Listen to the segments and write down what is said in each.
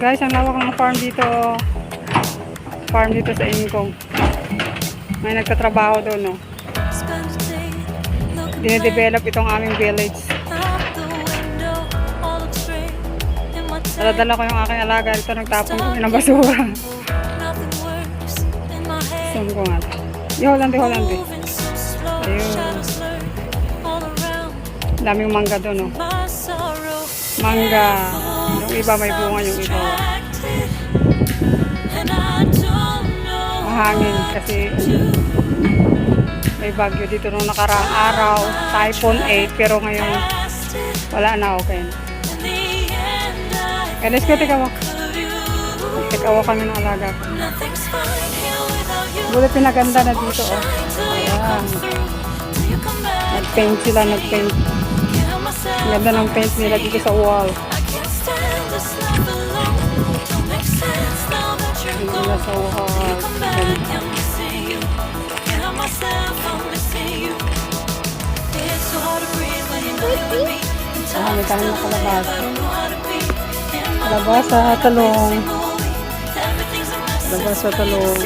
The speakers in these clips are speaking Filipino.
Guys, ang lawak ng farm dito. Farm dito sa Ingkong. May nagtatrabaho doon, no. Dine-develop itong aming village. Dala-dala ko yung aking alaga. Dito nagtapon kami ng basura. Zoom ko nga. Di Holandi. Ayun. Daming mangga doon, no. Mangga. Yung iba may bunga, yung iba. Mahangin kasi may bagyo dito nung nakaraang araw. Typhoon 8, pero ngayon wala na, okay na. Kaya let's go, tikawa. Tikawa kami ng alaga ko. Bulit pinaganda na dito, oh. Ayan. Nag-paint sila, nag-paint. Ganda ng paint nila dito sa wall. Nila sa wall. May tayo na kalabasa. Kalabasa, talong. Kalabasa, talong.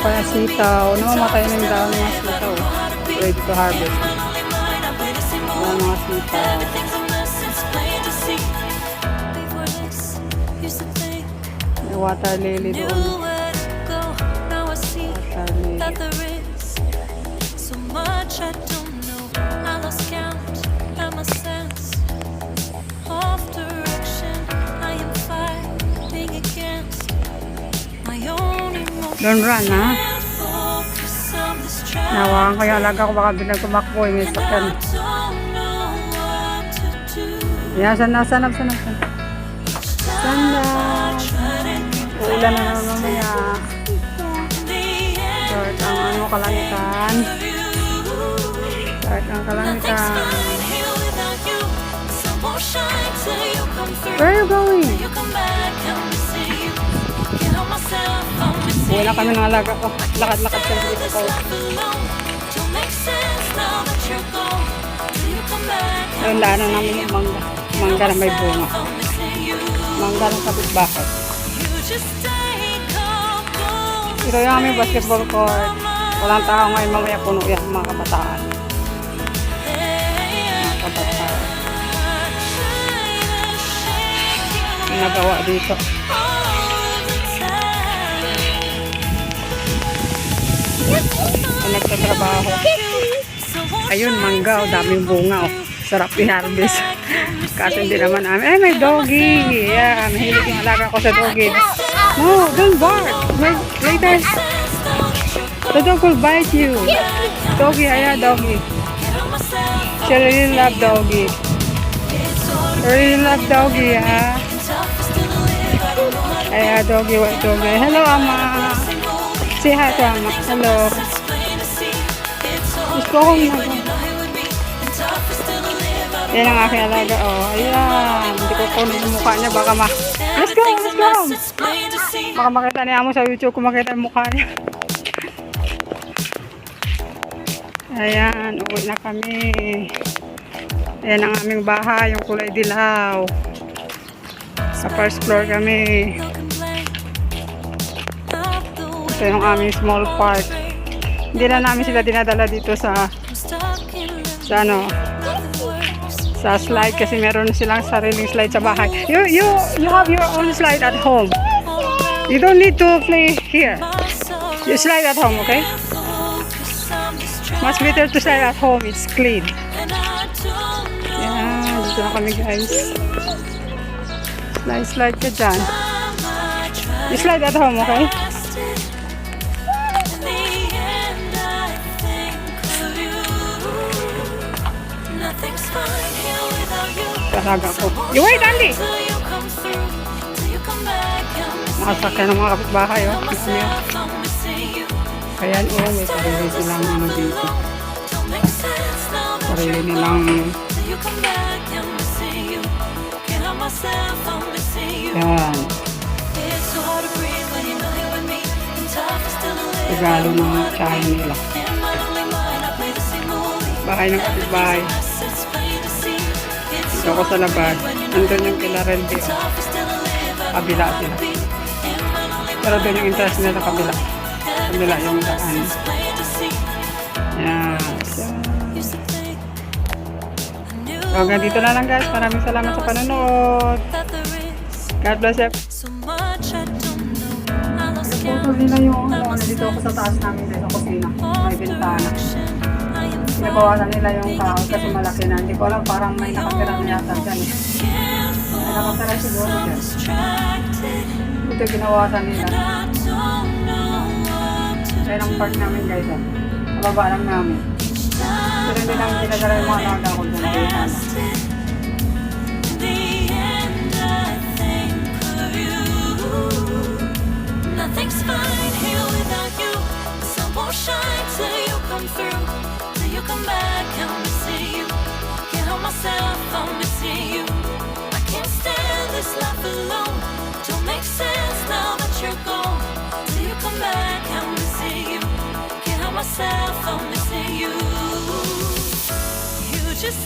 Panasitaw. Namamatay na yung dahon ng mga sitaw. Ready to harvest. Ayan mga sitaw. May water lily doon. Water lily. Don't run, ha? Nawakan ko yung alaga ko, baka bilang tumakbo, may sakyan. Yan, sanap. Sanap. Uulan na naman mamaya. Start ang kalangitan. Where are you going? Uwi na kami ng alaga ko. Lakad-lakad sa dito ko. Ayun, daanan namin yung mangga. Mangga na may bunga. Mangga ng kapitbahay. Ito yung aming basketball court. Walang tao ngayon, mamaya puno yan mga kabataan. Yung nagawa dito. Nagtatrabaho. Ayun, mangga, daming bunga, oh. Sarap i-harvest. Kasi hindi naman namin. Ay, may doggy. Yeah, mahilig yung alaga ko sa doggy. No, don't bark. Later, the dog will bite you. Doggy, ayan, doggy. She really love doggy. Ha? Ayan, doggy. Hello, Ama. Say hi to Ama. Hello. Gusto ko na. Yan ang aking alaga. Oh, ayan. Hindi ko kunin yung mukha niya. Baka Let's go. Baka makita niya mo sa YouTube kung makita yung mukha niya. Ayan. Uwi na kami. Ayan ang aming bahay. Yung kulay dilaw. Sa first floor kami. Ito yung aming small park. Hindi na namin sila dinadala dito sa slide kasi meron silang sariling slide sa bahay. You have your own slide at home. You don't need to play here. You slide at home, okay? Much better to slide at home. It's clean. Yan, dito na kami guys. Slide ka dyan. You slide at home, okay? Talaga ko. You wait, Andy! Makasakyan ng mga kapitbahay, oh. Ayan, oh, may sarili silang ano dito. Sarili nilang yan. Regalo ng tsahin nila. Bahay ng kapitbahay. Ako sa labas. Andun yung kila Relby. Kabila sila. Pero doon yung interest nila sa kabila. Kabila yung daan. Yan. So, hanggang dito na lang guys. Maraming salamat sa panonood. God bless you. Photo nila yung nandito ako sa taas namin sa kusina. May bintana. Nabawasan nila yung kahoy kasi malaki na. Hindi ko alam, parang may nakatira na yata dyan. May nakatira siguro dyan. Ito ginawasan nila. Kaya ang park namin guys. Sa baba lang namin. Pero hindi lang tinagara yung mga alaga ko dyan. Kaya nothing's fine here without you. The sun won't shine till you come through. Till you come back, I'm missing you. Can't help myself, I'm missing you. I can't stand this life alone. Don't make sense now that you're gone. Till you come back, I'm missing you. Can't help myself, I'm missing you. You just